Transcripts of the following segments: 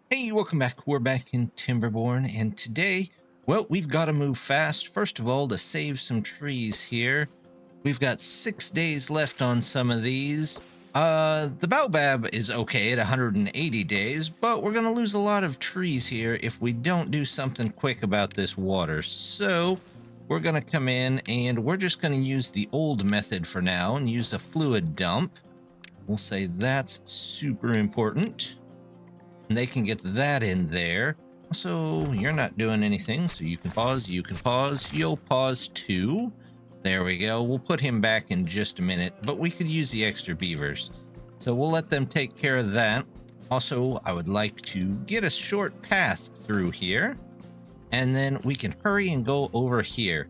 Hey, welcome back. We're back in Timberborn, and today, well, we've got to move fast. First of all, to save some trees here. We've got 6 days left on some of these. The baobab is okay at 180 days, but we're going to lose a lot of trees here if we don't do something quick about this water. So we're going to come in and we're just going to use the old method for now and use a fluid dump. We'll say that's super important. And they can get that in there. Also, you're not doing anything, so you can pause, you'll pause too. There we go. We'll put him back in just a minute, but we could use the extra beavers. So we'll let them take care of that. Also, I would like to get a short path through here, and then we can hurry and go over here.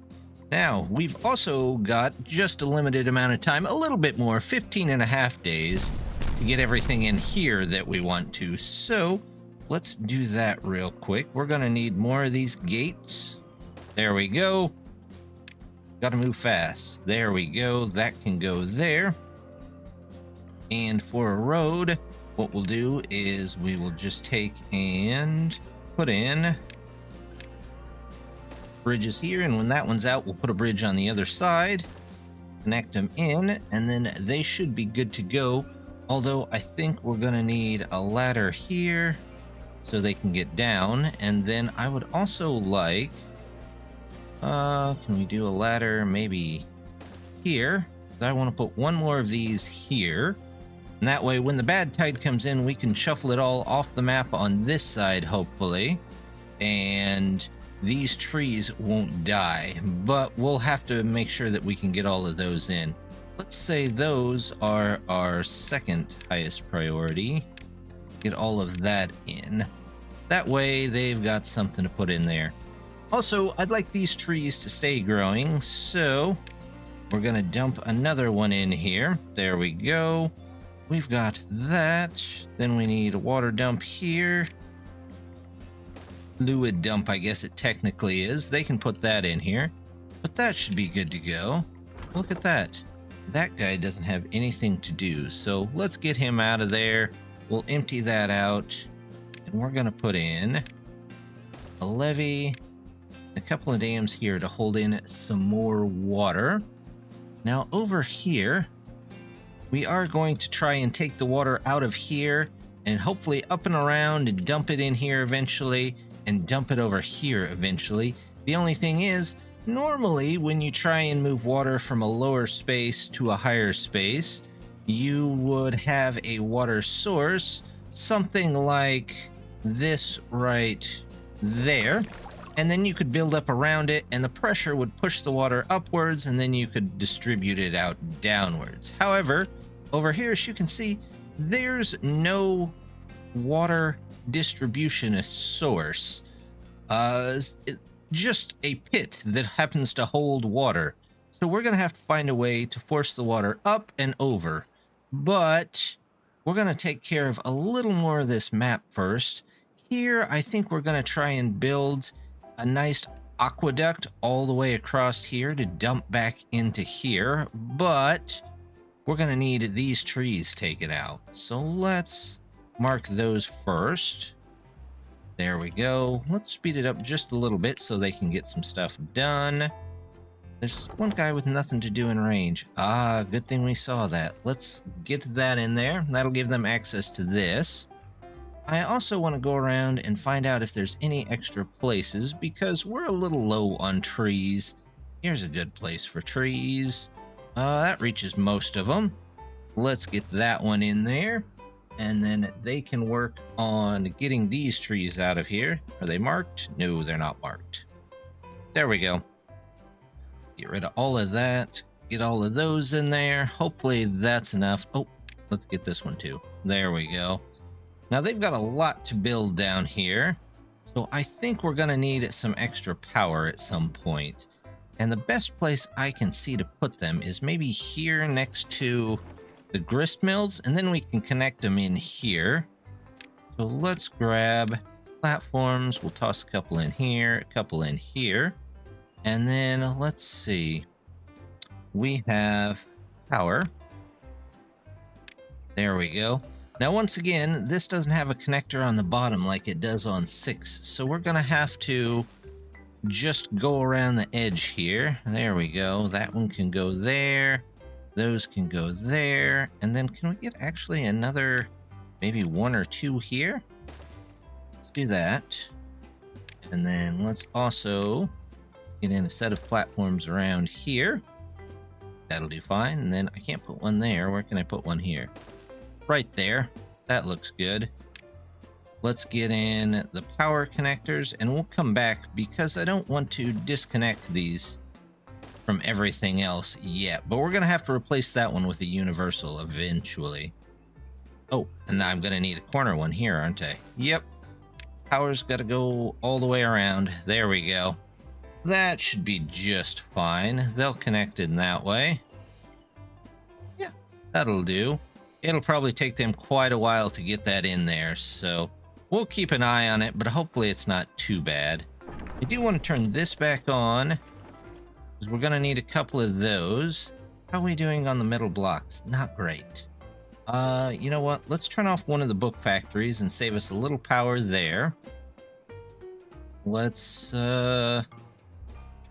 Now, we've also got just a limited amount of time, a little bit more, 15.5 days, to get everything in here that we want to. So let's do that real quick. We're going to need more of these gates. There we go. Got to move fast. There we go. That can go there. And for a road, what we'll do is we will just take and put in bridges here. And when that one's out, we'll put a bridge on the other side, connect them in, and then they should be good to go. Although I think we're going to need a ladder here so they can get down. And then I would also like, can we do a ladder maybe here? I want to put one more of these here. And that way, when the bad tide comes in, we can shuffle it all off the map on this side, hopefully. And these trees won't die, but we'll have to make sure that we can get all of those in. Let's say those are our second highest priority. Get all of that in. That way they've got something to put in there. Also, I'd like these trees to stay growing, so we're going to dump another one in here. There we go. We've got that. Then we need a water dump here. Fluid dump, I guess it technically is. They can put that in here. But that should be good to go. Look at that. That guy doesn't have anything to do, so let's get him out of there. We'll empty that out, and we're going to put in a levee, a couple of dams here to hold in some more water. Now over here, we are going to try and take the water out of here and hopefully up and around and dump it in here eventually and dump it over here eventually. The only thing is, normally, when you try and move water from a lower space to a higher space, you would have a water source, something like this right there, and then you could build up around it, and the pressure would push the water upwards, and then you could distribute it out downwards. However, over here, as you can see, there's no water distribution source. Just a pit that happens to hold water. So we're going to have to find a way to force the water up and over. But we're going to take care of a little more of this map first. Here, I think we're going to try and build a nice aqueduct all the way across here to dump back into here. But we're going to need these trees taken out. So let's mark those first. There we go. Let's speed it up just a little bit so they can get some stuff done. There's one guy with nothing to do in range. Ah, good thing we saw that. Let's get that in there. That'll give them access to this. I also want to go around and find out if there's any extra places because we're a little low on trees. Here's a good place for trees. That reaches most of them. Let's get that one in there. And then they can work on getting these trees out of here. Are they marked? No, they're not marked. There we go. Get rid of all of that. Get all of those in there. Hopefully that's enough. Oh, let's get this one too. There we go. Now they've got a lot to build down here. So I think we're going to need some extra power at some point. And the best place I can see to put them is maybe here next to the grist mills, and then we can connect them in here. So let's grab platforms. We'll toss a couple in here, a couple in here, and then let's see. We have power. There we go. Now, once again, this doesn't have a connector on the bottom like it does on 6, so we're going to have to just go around the edge here. There we go. That one can go there. Those can go there. And then can we get actually another, maybe 1 or 2 here? Let's do that. And then let's also get in a set of platforms around here. That'll do fine. And then I can't put one there. Where can I put one here? Right there. That looks good. Let's get in the power connectors, and we'll come back because I don't want to disconnect these from everything else yet. But we're going to have to replace that one with a universal eventually. Oh, and I'm going to need a corner one here, aren't I? Yep. Power's got to go all the way around. There we go. That should be just fine. They'll connect in that way. Yeah, that'll do. It'll probably take them quite a while to get that in there, so we'll keep an eye on it, but hopefully it's not too bad. I do want to turn this back on, because we're going to need a couple of those. How are we doing on the metal blocks? Not great. You know what? Let's turn off one of the book factories and save us a little power there. Let's turn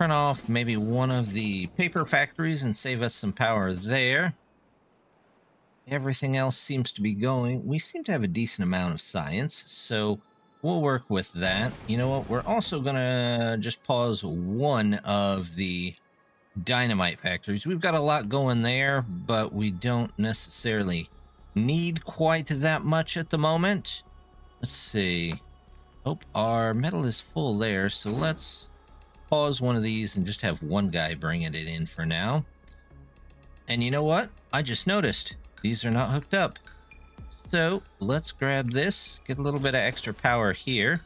off maybe one of the paper factories and save us some power there. Everything else seems to be going. We seem to have a decent amount of science, so we'll work with that. You know what? We're also going to just pause one of the dynamite factories. We've got a lot going there, but we don't necessarily need quite that much at the moment. Let's see. Oh, our metal is full there, so let's pause one of these and just have one guy bringing it in for now. And you know what? I just noticed these are not hooked up. So let's grab this, get a little bit of extra power here.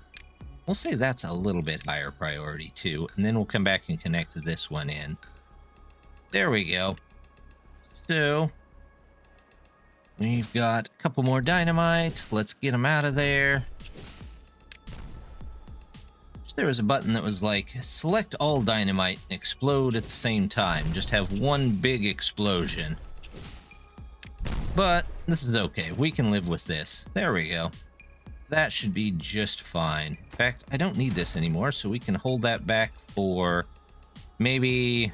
We'll say that's a little bit higher priority too, and then we'll come back and connect this one in. There we go. So we've got a couple more dynamite. Let's get them out of there. There was a button that was like, select all dynamite and explode at the same time. Just have one big explosion. But this is okay. We can live with this. There we go. That should be just fine. In fact, I don't need this anymore, so we can hold that back for maybe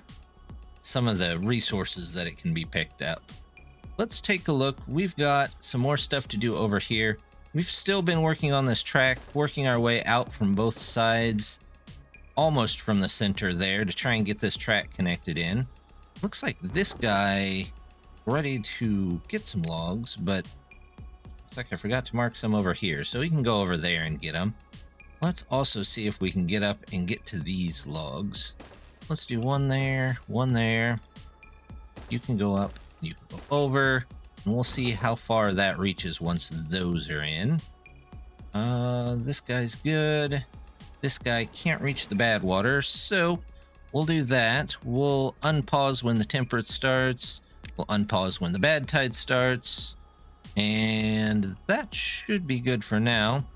some of the resources that it can be picked up. Let's take a look. We've got some more stuff to do over here. We've still been working on this track, working our way out from both sides, almost from the center there, to try and get this track connected in. Looks like this guy ready to get some logs, but looks like I forgot to mark some over here, so we can go over there and get them. Let's also see if we can get up and get to these logs. Let's do one there, one there. You can go up, you can go over. And we'll see how far that reaches once those are in. This guy's good. This guy can't reach the bad water, so we'll do that. We'll unpause when the temperate starts. We'll unpause when the bad tide starts. And that should be good for now.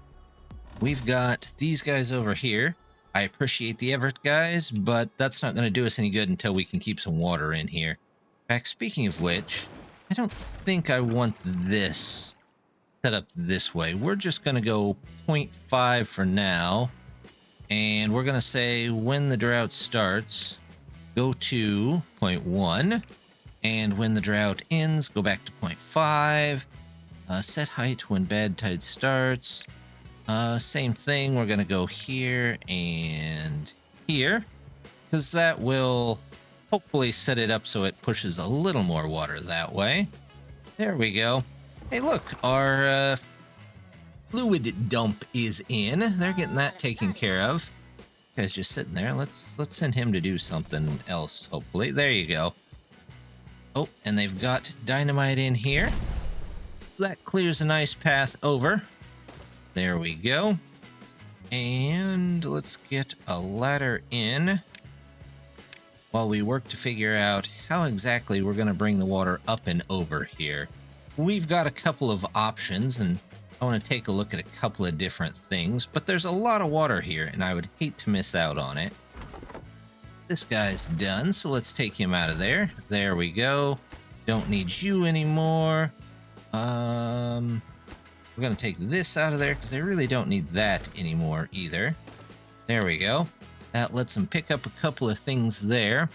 We've got these guys over here. I appreciate the Everett guys, but that's not going to do us any good until we can keep some water in here. In fact, speaking of which, I don't think I want this set up this way. We're just going to go 0.5 for now. And we're going to say when the drought starts, go to 0.1. And when the drought ends, go back to 0.5. Set height when bad tide starts. Same thing. We're going to go here and here, because that will hopefully set it up so it pushes a little more water that way. There we go. Hey, look, our fluid dump is in. They're getting that taken care of. This guy's just sitting there. Let's send him to do something else, hopefully. There you go. Oh, and they've got dynamite in here. That clears a nice path over. There we go. And let's get a ladder in while we work to figure out how exactly we're going to bring the water up and over here. We've got a couple of options, and I want to take a look at a couple of different things, but there's a lot of water here, and I would hate to miss out on it. This guy's done, so let's take him out of there. There we go. Don't need you anymore. We're going to take this out of there because they really don't need that anymore either. There we go. That lets them pick up a couple of things there.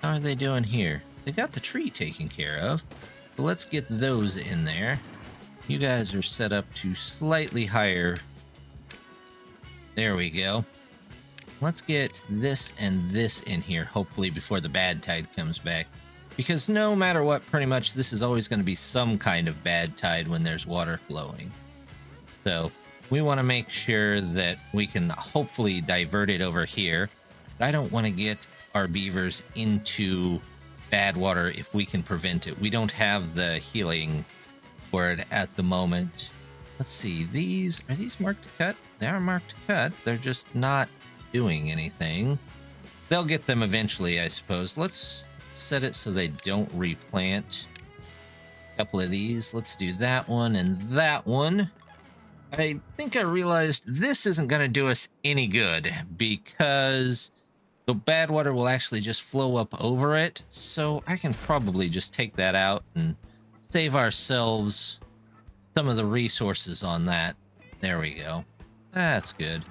How are they doing here? They got the tree taken care of. So let's get those in there. You guys are set up to slightly higher. There we go. Let's get this and this in here, hopefully before the bad tide comes back. Because no matter what, pretty much this is always going to be some kind of bad tide when there's water flowing. So we want to make sure that we can hopefully divert it over here. But I don't want to get our beavers into bad water if we can prevent it. We don't have the healing for it at the moment. Let's see, are these marked to cut? They are marked to cut. They're just not doing anything. They'll get them eventually, I suppose. Let's set it so they don't replant a couple of these. Let's do that one and that one. I think I realized this isn't going to do us any good because the bad water will actually just flow up over it. So I can probably just take that out and save ourselves some of the resources on that. There we go. That's good.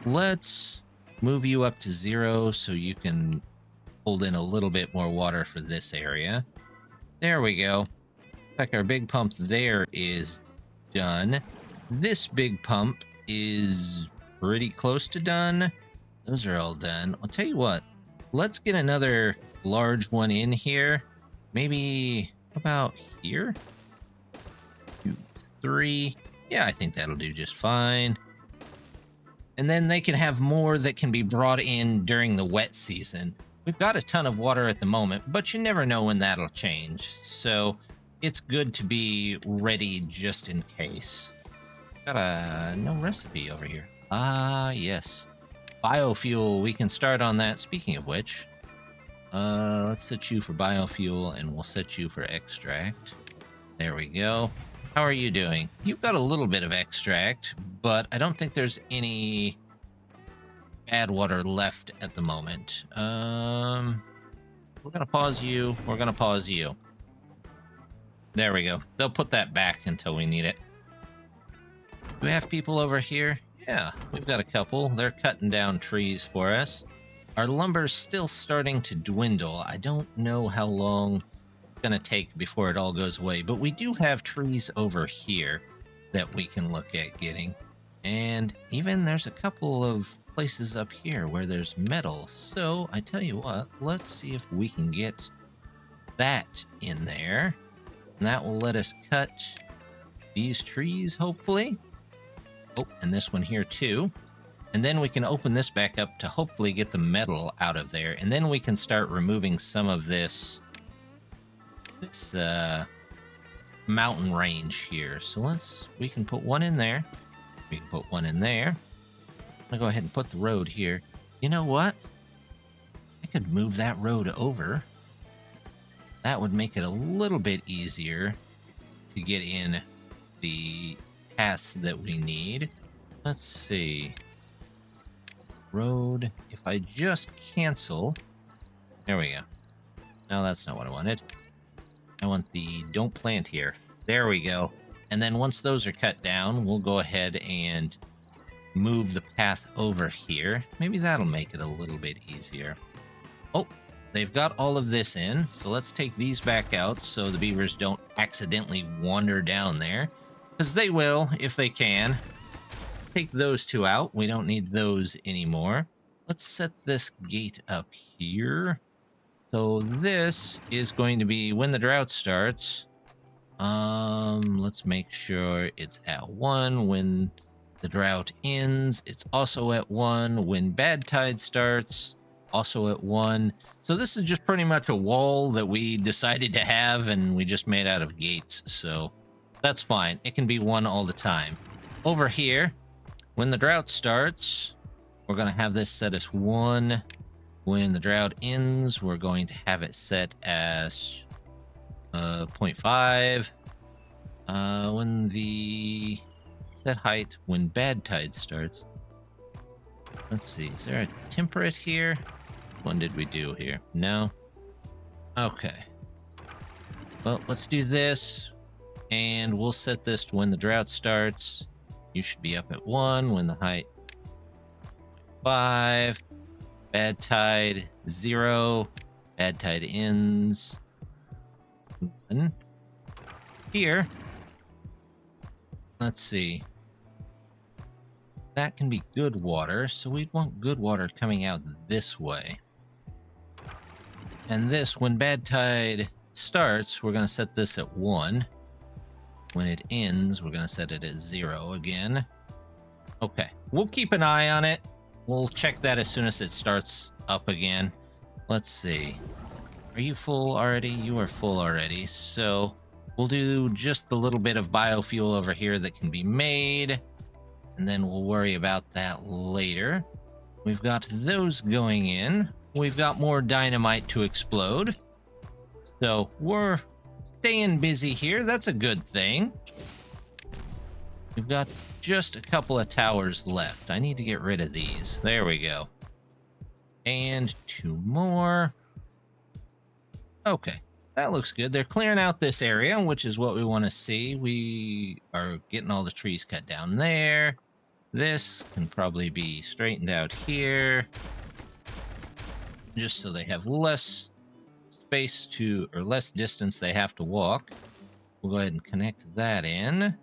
Let's move you up to 0 so you can hold in a little bit more water for this area. There we go. Looks like our big pump there is done. This big pump is pretty close to done. Those are all done. I'll tell you what. Let's get another large one in here. Maybe about here? 2, 3. Yeah, I think that'll do just fine. And then they can have more that can be brought in during the wet season. We've got a ton of water at the moment, but you never know when that'll change. So it's good to be ready just in case. Got a no recipe over here. Ah, yes. Biofuel, we can start on that. Speaking of which, let's set you for biofuel and we'll set you for extract. There we go. How are you doing? You've got a little bit of extract, but I don't think there's any bad water left at the moment. We're gonna pause you. We're gonna pause you. There we go. They'll put that back until we need it. Do we have people over here? Yeah, we've got a couple. They're cutting down trees for us. Our lumber's still starting to dwindle. I don't know how long it's gonna take before it all goes away, but we do have trees over here that we can look at getting. And even there's a couple of places up here where there's metal. So I tell you what, let's see if we can get that in there. And that will let us cut these trees, hopefully. Oh, and this one here too. And then we can open this back up to hopefully get the metal out of there. And then we can start removing some of this mountain range here. So we can put one in there. We can put one in there. I'm gonna go ahead and put the road here. You know what? I could move that road over. That would make it a little bit easier to get in the tasks that we need. Let's see. Road. If I just cancel. There we go. No, that's not what I wanted. I want the don't plant here. There we go. And then once those are cut down, we'll go ahead and move the path over here. Maybe that'll make it a little bit easier. Oh, they've got all of this in. So let's take these back out so the beavers don't accidentally wander down there. Because they will, if they can. Take those two out. We don't need those anymore. Let's set this gate up here. So this is going to be when the drought starts. Let's make sure it's at 1 when the drought ends. It's also at 1 when bad tide starts. Also at 1. So this is just pretty much a wall that we decided to have and we just made out of gates. So that's fine. It can be 1 all the time. Over here, when the drought starts, we're going to have this set as 1. When the drought ends, we're going to have it set as 0.5. When the set height, when bad tide starts. Let's see, is there a temperate here? When did we do here? No? Okay. Well, let's do this. And we'll set this to when the drought starts. You should be up at 1 when the height 5. Bad tide 0. Bad tide ends 1. Here, let's see. That can be good water, so we'd want good water coming out this way. And this, when bad tide starts, we're going to set this at 1. When it ends, we're going to set it at 0 again. Okay, we'll keep an eye on it. We'll check that as soon as it starts up again. Let's see. Are you full already? You are full already. So we'll do just the little bit of biofuel over here that can be made. And then we'll worry about that later. We've got those going in. We've got more dynamite to explode. So we're staying busy here. That's a good thing. We've got just a couple of towers left. I need to get rid of these. There we go. And 2 more. Okay, that looks good. They're clearing out this area, which is what we want to see. We are getting all the trees cut down there. This can probably be straightened out here, just so they have less space to, or less distance they have to walk. We'll go ahead and connect that in.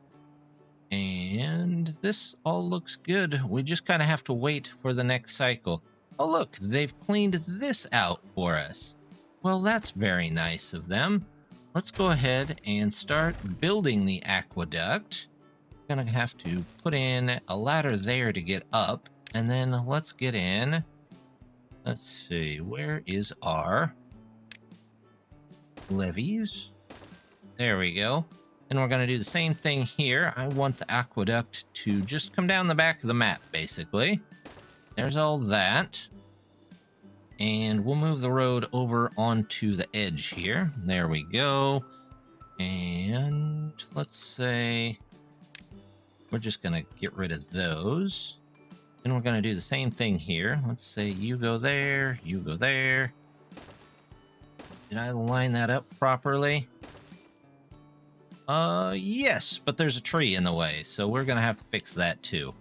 And this all looks good. We just kind of have to wait for the next cycle. Oh, look, they've cleaned this out for us. Well, that's very nice of them. Let's go ahead and start building the aqueduct. We're gonna have to put in a ladder there to get up, and then let's get in. Let's see, where is our levees? There we go. And we're gonna do the same thing here. I want the aqueduct to just come down the back of the map, basically. There's all that. And we'll move the road over onto the edge here. There we go. And let's say we're just going to get rid of those. And we're going to do the same thing here. Let's say you go there, you go there. Did I line that up properly? Yes, but there's a tree in the way, so we're going to have to fix that too.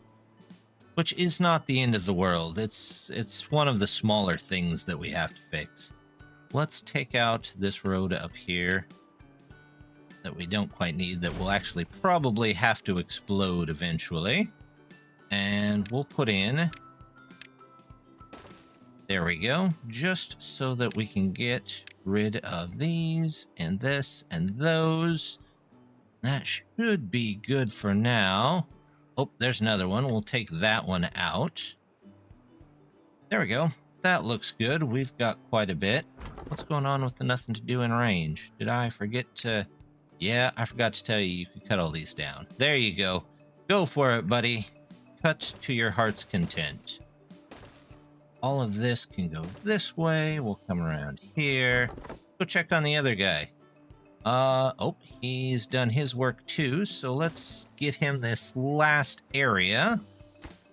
Which is not the end of the world. It's one of the smaller things that we have to fix. Let's take out this road up here that we don't quite need, that will actually probably have to explode eventually. And we'll put in... There we go. Just so that we can get rid of these, and this, and those. That should be good for now. Oh, there's another one. We'll take that one out. There we go. That looks good. We've got quite a bit. What's going on with the nothing to do in range? Did I forget to... Yeah, I forgot to tell you you could cut all these down. There you go. Go for it, buddy. Cut to your heart's content. All of this can go this way. We'll come around here. Go check on the other guy. Oh, he's done his work too, so let's get him this last area.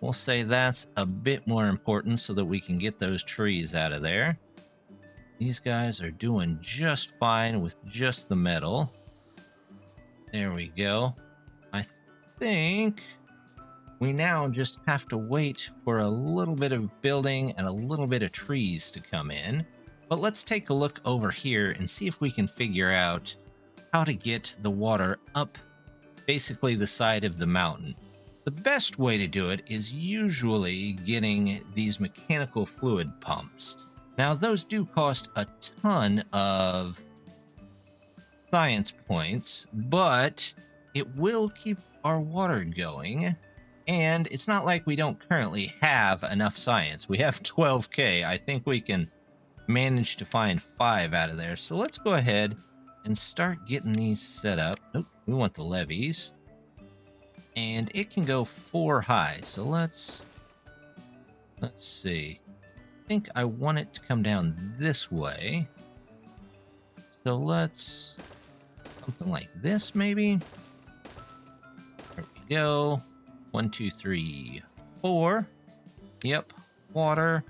We'll say that's a bit more important so that we can get those trees out of there. These guys are doing just fine with just the metal. There we go. I think we now just have to wait for a little bit of building and a little bit of trees to come in. But let's take a look over here and see if we can figure out how to get the water up basically the side of the mountain. The best way to do it is usually getting these mechanical fluid pumps. Now, those do cost a ton of science points, but it will keep our water going. And it's not like we don't currently have enough science. We have 12K. I think we can manage to find 5 out of there. So let's go ahead and start getting these set up. Nope, we want the levees. And it can go 4 high. So let's see. I think I want it to come down this way. So let's... something like this, maybe? There we go. 1, 2, 3, 4. Yep, water.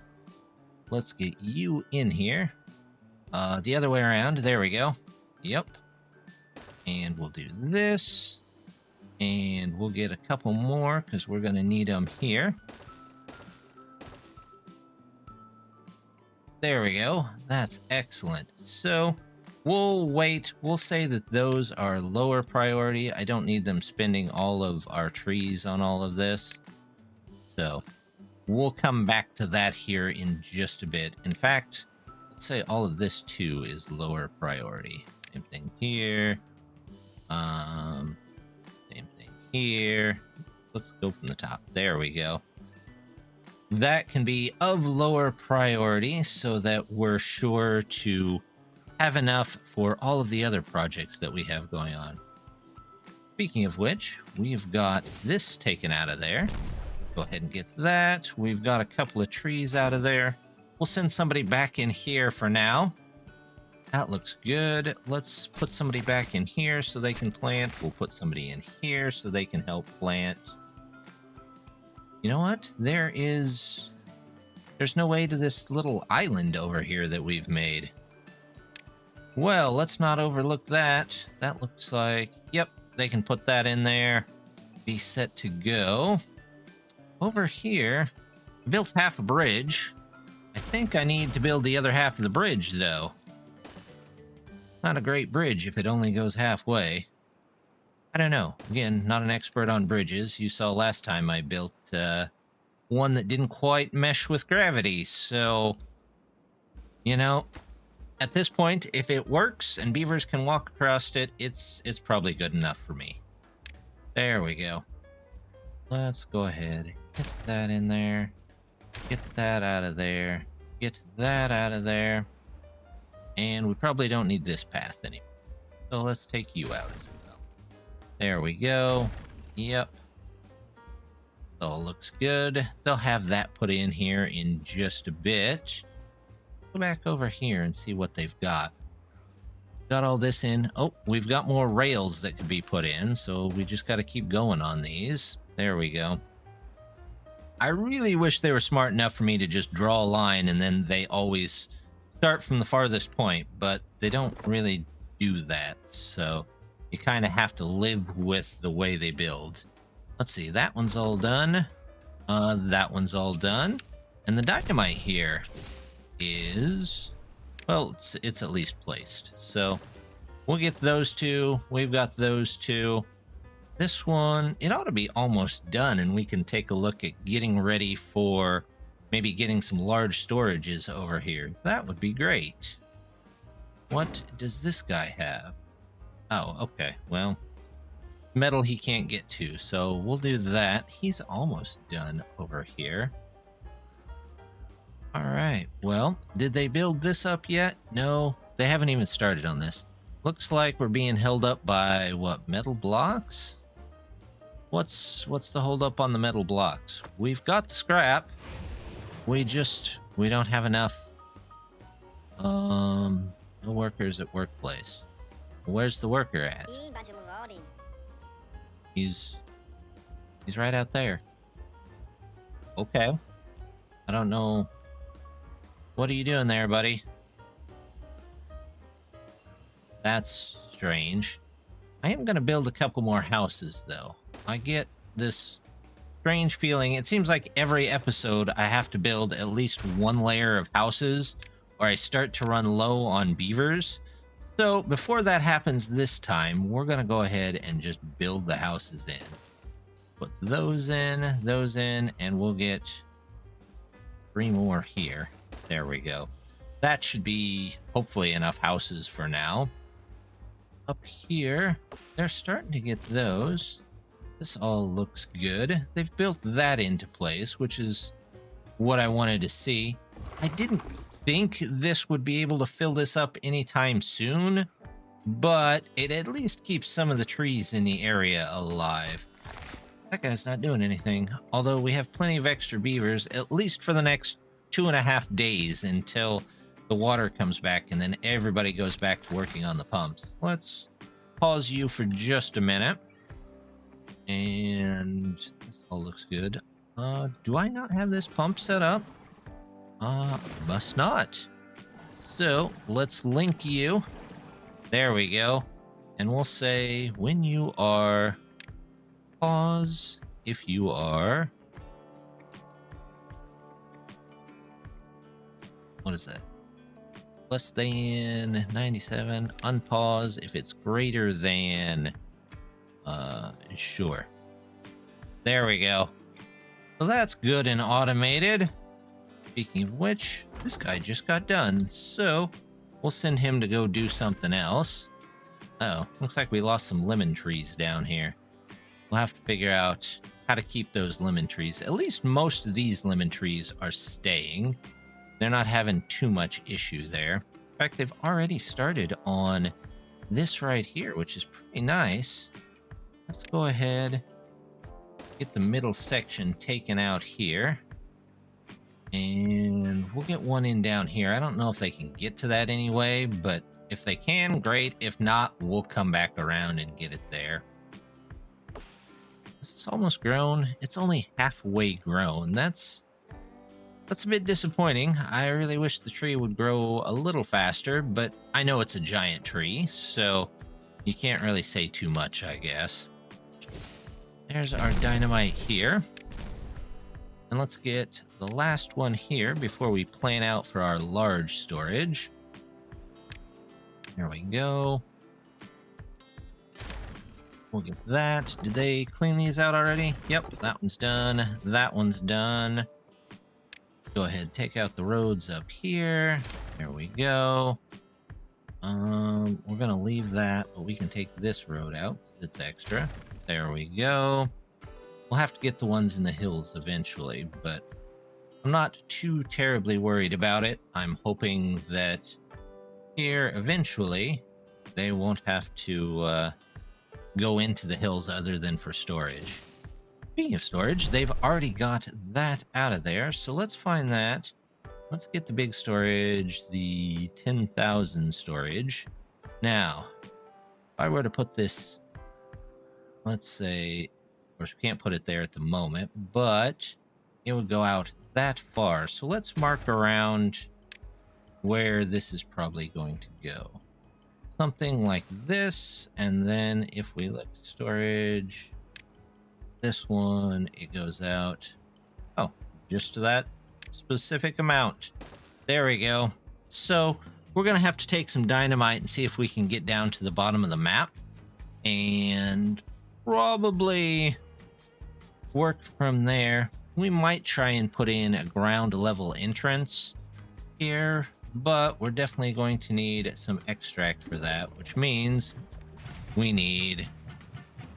Let's get you in here. The other way around. There we go. Yep. And we'll do this. And we'll get a couple more because we're going to need them here. There we go. That's excellent. So we'll wait. We'll say that those are lower priority. I don't need them spending all of our trees on all of this. So we'll come back to that here in just a bit. In fact, let's say all of this too is lower priority. Same thing here. Same thing here. Let's go from the top. There we go. That can be of lower priority so that we're sure to have enough for all of the other projects that we have going on. Speaking of which, we've got this taken out of there. Go ahead and get that. We've got a couple of trees out of there. We'll send somebody back in here for now. That looks good. Let's put somebody back in here so they can plant. We'll put somebody in here so they can help plant. You know what? There's no way to this little island over here that we've made. Well, let's not overlook that. That looks like, yep, they can put that in there. Be set to go. Over here, I built half a bridge. I think I need to build the other half of the bridge, though. Not a great bridge if it only goes halfway. I don't know. Again, not an expert on bridges. You saw last time I built one that didn't quite mesh with gravity. So, you know, at this point, if it works and beavers can walk across it, it's probably good enough for me. There we go. Let's go ahead. Get that in there. Get that out of there. Get that out of there. And we probably don't need this path anymore. So let's take you out as well. There we go. Yep. All looks good. They'll have that put in here in just a bit. Go back over here and see what they've got. Got all this in. Oh, we've got more rails that could be put in, so we just got to keep going on these. There we go. I really wish they were smart enough for me to just draw a line and then they always start from the farthest point, but they don't really do that, so you kind of have to live with the way they build. Let's see, that one's all done. That one's all done. And the dynamite here is, well, it's at least placed. So we'll get those two. We've got those two. This one, it ought to be almost done, and we can take a look at getting ready for maybe getting some large storages over here. That would be great. What does this guy have? Oh, okay. Well, metal he can't get to, so we'll do that. He's almost done over here. All right. Well, did they build this up yet? No, they haven't even started on this. Looks like we're being held up by, what, metal blocks? What's the hold up on the metal blocks? We've got the scrap. We don't have enough. No workers at workplace. Where's the worker at? He's right out there. Okay. I don't know. What are you doing there, buddy? That's strange. I am going to build a couple more houses, though. I get this strange feeling. It seems like every episode I have to build at least one layer of houses, or I start to run low on beavers. So before that happens this time, we're going to go ahead and just build the houses in. Put those in, and we'll get 3 more here. There we go. That should be hopefully enough houses for now. Up here, they're starting to get those. This all looks good. They've built that into place, which is what I wanted to see. I didn't think this would be able to fill this up anytime soon, but it at least keeps some of the trees in the area alive. That guy's not doing anything, although we have plenty of extra beavers, at least for the next 2.5 days until the water comes back and then everybody goes back to working on the pumps. Let's pause you for just a minute. And this all looks good. Do I not have this pump set up? Must not. So let's link you. There we go. And we'll say when you are, pause if you are, what is that? Less than 97, unpause if it's greater than, sure. There we go. So that's good and automated. Speaking of which, this guy just got done, so we'll send him to go do something else. Uh-oh, looks like we lost some lemon trees down here. We'll have to figure out how to keep those lemon trees. At least most of these lemon trees are staying. They're not having too much issue there. In fact, they've already started on this right here, which is pretty nice. Let's go ahead, get the middle section taken out here. And we'll get one in down here. I don't know if they can get to that anyway, but if they can, great. If not, we'll come back around and get it there. This is almost grown. It's only halfway grown. That's a bit disappointing. I really wish the tree would grow a little faster, but I know it's a giant tree, so you can't really say too much, I guess. There's our dynamite here. And let's get the last one here before we plan out for our large storage. There we go. We'll get that. Did they clean these out already? Yep, that one's done. That one's done. Go ahead, take out the roads up here. There we go. We're gonna leave that, but we can take this road out. It's extra. There we go. We'll have to get the ones in the hills eventually, but I'm not too terribly worried about it. I'm hoping that here eventually they won't have to go into the hills other than for storage. Speaking of storage, they've already got that out of there, so let's find that. Let's get the big storage, the 10,000 storage. Now, if I were to put this, let's say, of course we can't put it there at the moment, but it would go out that far. So let's mark around where this is probably going to go. Something like this, and then if we look at storage, this one, it goes out, oh, just to that specific amount. There we go. So we're gonna have to take some dynamite and see if we can get down to the bottom of the map and probably work from there. We might try and put in a ground level entrance here, but we're definitely going to need some extract for that, which means we need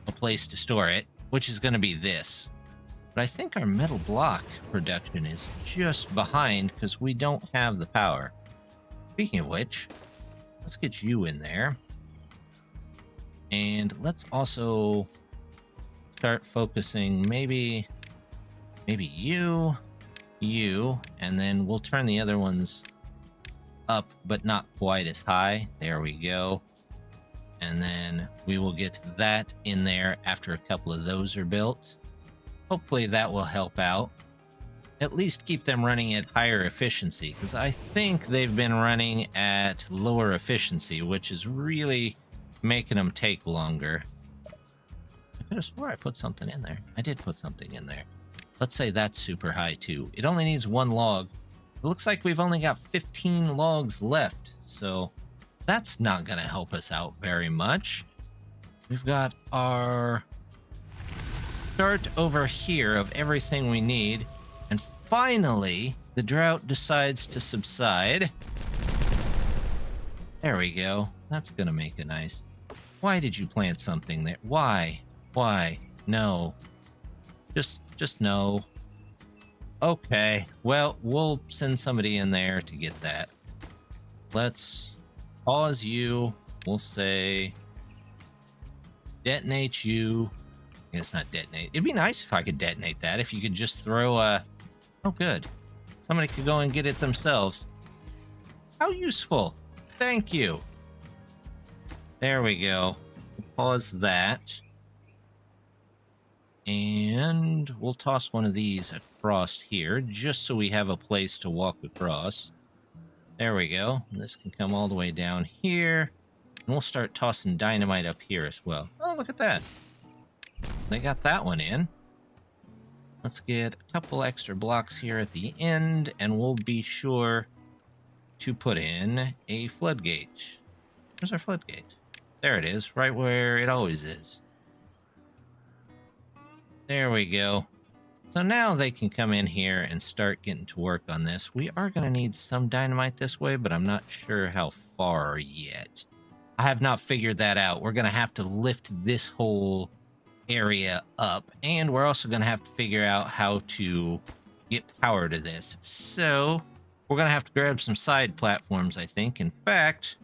a place to store it, which is going to be this. But I think our metal block production is just behind because we don't have the power. Speaking of which, let's get you in there. And let's also start focusing maybe you, and then we'll turn the other ones up, but not quite as high. There we go. And then we will get that in there after a couple of those are built. Hopefully that will help out. At least keep them running at higher efficiency, because I think they've been running at lower efficiency, which is really making them take longer. I could have swore I put something in there. I did put something in there. Let's say that's super high too. It only needs one log. It looks like we've only got 15 logs left, so that's not going to help us out very much. We've got our start over here of everything we need, and finally the drought decides to subside. There we go. That's going to make it nice. Why did you plant something there? Why? No. Just no. Okay, well, we'll send somebody in there to get that. Let's pause you. We'll say detonate you. It's not detonate. It'd be nice if I could detonate that. If you could just throw a... Oh, good. Somebody could go and get it themselves. How useful. Thank you. There we go. Pause that. And we'll toss one of these across here, just so we have a place to walk across. There we go. This can come all the way down here. And we'll start tossing dynamite up here as well. Oh, look at that. They got that one in. Let's get a couple extra blocks here at the end, and we'll be sure to put in a floodgate. Where's our floodgate? There it is, right where it always is. There we go. So now they can come in here and start getting to work on this. We are going to need some dynamite this way, but I'm not sure how far yet. I have not figured that out. We're going to have to lift this whole area up, and we're also going to have to figure out how to get power to this. So we're going to have to grab some side platforms, I think. In fact,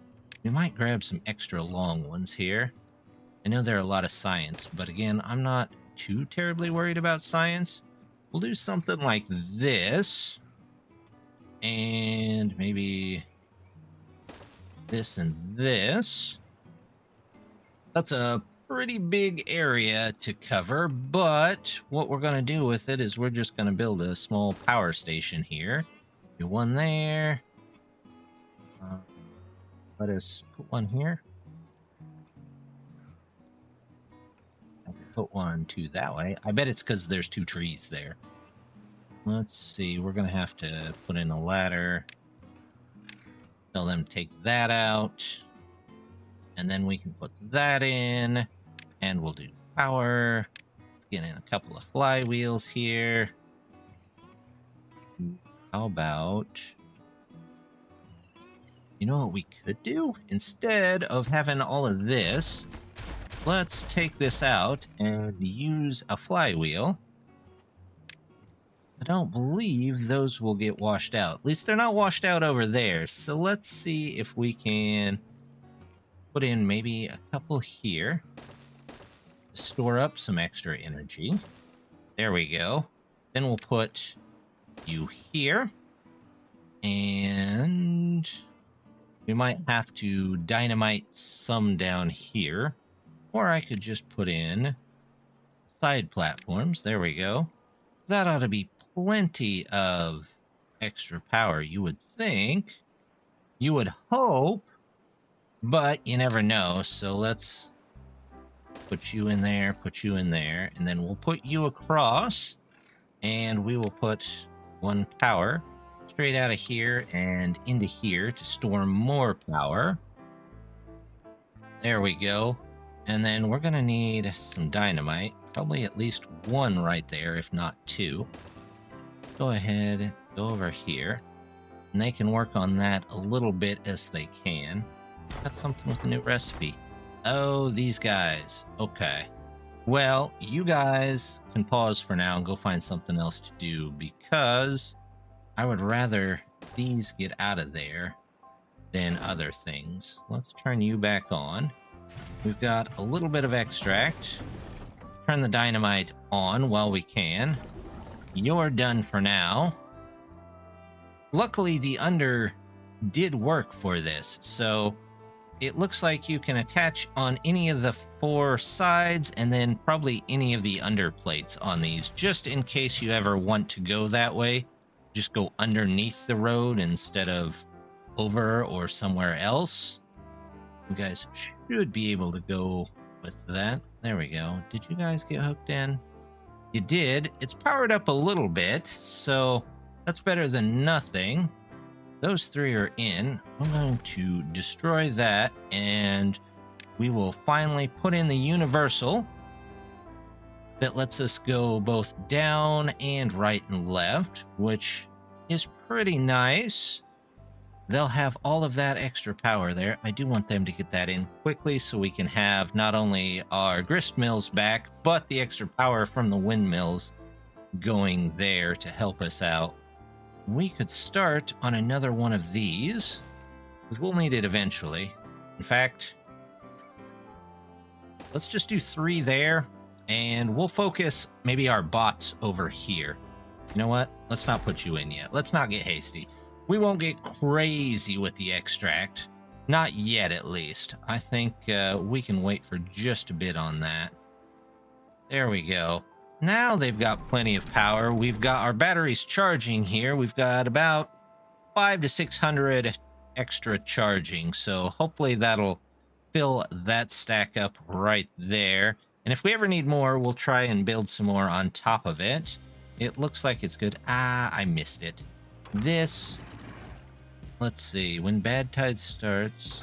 we might grab some extra long ones here. I know there are a lot of science, but again, I'm not too terribly worried about science. We'll do something like this, and maybe this and this. That's a pretty big area to cover, but what we're going to do with it is we're just going to build a small power station here. Do one there. Let us put one here. Put one, two that way. I bet it's because there's two trees there. Let's see. We're going to have to put in a ladder. Tell them to take that out. And then we can put that in. And we'll do power. Let's get in a couple of flywheels here. How about... You know what we could do? Instead of having all of this... Let's take this out and use a flywheel. I don't believe those will get washed out. At least they're not washed out over there. So let's see if we can put in maybe a couple here. Store up some extra energy. There we go. Then we'll put you here. And we might have to dynamite some down here. Or I could just put in side platforms. There we go. That ought to be plenty of extra power, you would think. You would hope. But you never know. So let's put you in there, and then we'll put you across. And we will put one power straight out of here and into here to store more power. There we go. And then we're going to need some dynamite. Probably at least one right there, if not two. Go ahead, go over here. And they can work on that a little bit as they can. Got something with a new recipe. Oh, these guys. Okay. Well, you guys can pause for now and go find something else to do, because I would rather these get out of there than other things. Let's turn you back on. We've got a little bit of extract. Turn the dynamite on while we can. You're done for now. Luckily, the under did work for this, so it looks like you can attach on any of the four sides and then probably any of the under plates on these, just in case you ever want to go that way. Just go underneath the road instead of over or somewhere else. You guys should be able to go with that. There we go. Did you guys get hooked in? You did. It's powered up a little bit, so that's better than nothing. Those three are in. I'm going to destroy that, and we will finally put in the universal that lets us go both down and right and left, which is pretty nice. They'll have all of that extra power there. I do want them to get that in quickly so we can have not only our grist mills back, but the extra power from the windmills going there to help us out. We could start on another one of these, because we'll need it eventually. In fact, let's just do 3 there, and we'll focus maybe our bots over here. You know what? Let's not put you in yet. Let's not get hasty. We won't get crazy with the extract. Not yet, at least. I think we can wait for just a bit on that. There we go. Now they've got plenty of power. We've got our batteries charging here. We've got about 500 to 600 extra charging. So hopefully that'll fill that stack up right there. And if we ever need more, we'll try and build some more on top of it. It looks like it's good. Ah, I missed it. This, let's see, when bad tide starts.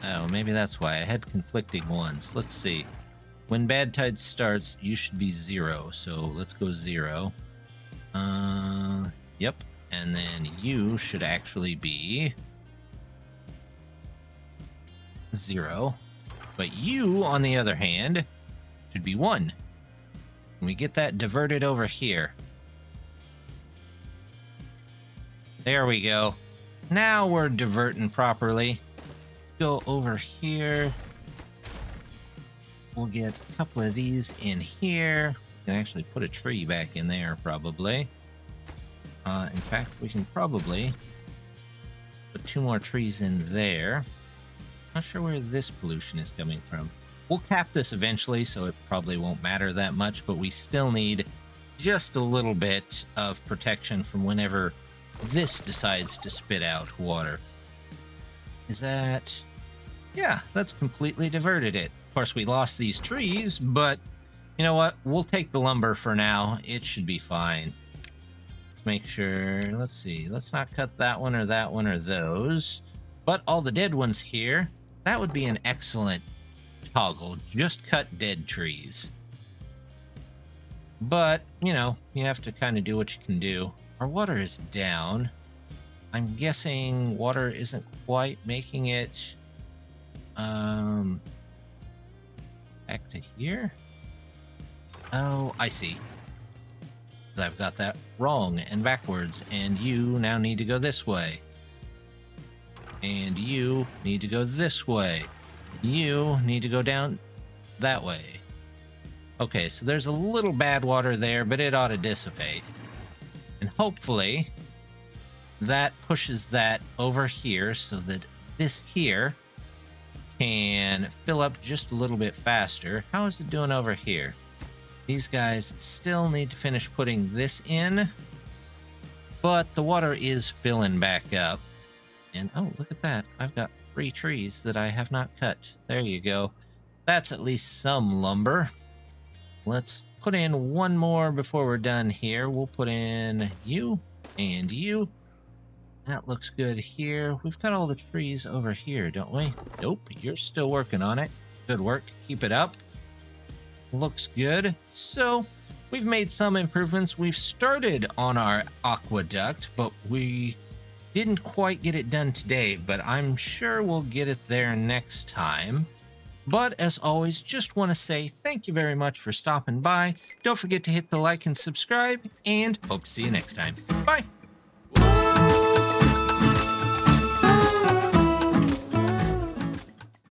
Oh, maybe that's why I had conflicting ones. Let's see. When bad tide starts, you should be 0. So let's go 0. Yep. And then you should actually be 0. But you, on the other hand, should be 1. And we get that diverted over here. There we go. Now we're diverting properly. Let's go over here. We'll get a couple of these in here. We can actually put a tree back in there, probably. In fact, we can probably put 2 more trees in there. Not sure where this pollution is coming from. We'll cap this eventually, so it probably won't matter that much, but we still need just a little bit of protection from whenever this decides to spit out water. Is that... Yeah, that's completely diverted it. Of course, we lost these trees, but you know what? We'll take the lumber for now. It should be fine. Let's make sure... Let's see. Let's not cut that one or those. But all the dead ones here, that would be an excellent toggle. Just cut dead trees. But, you know, you have to kind of do what you can do. Our water is down. I'm guessing water isn't quite making it back to here. Oh, I see. I've got that wrong and backwards, and you now need to go this way. And you need to go this way. You need to go down that way. Okay, so there's a little bad water there, but it ought to dissipate. And hopefully that pushes that over here so that this here can fill up just a little bit faster. How is it doing over here? These guys still need to finish putting this in, but the water is filling back up. And oh, look at that. I've got 3 trees that I have not cut. There you go. That's at least some lumber. Let's put in 1 more before we're done here. We'll put in you and you. That looks good here. We've got all the trees over here, don't we? Nope, you're still working on it. Good work. Keep it up. Looks good. So we've made some improvements. We've started on our aqueduct, but we didn't quite get it done today, but I'm sure we'll get it there next time. But as always, just want to say thank you very much for stopping by. Don't forget to hit the like and subscribe, and hope to see you next time. Bye!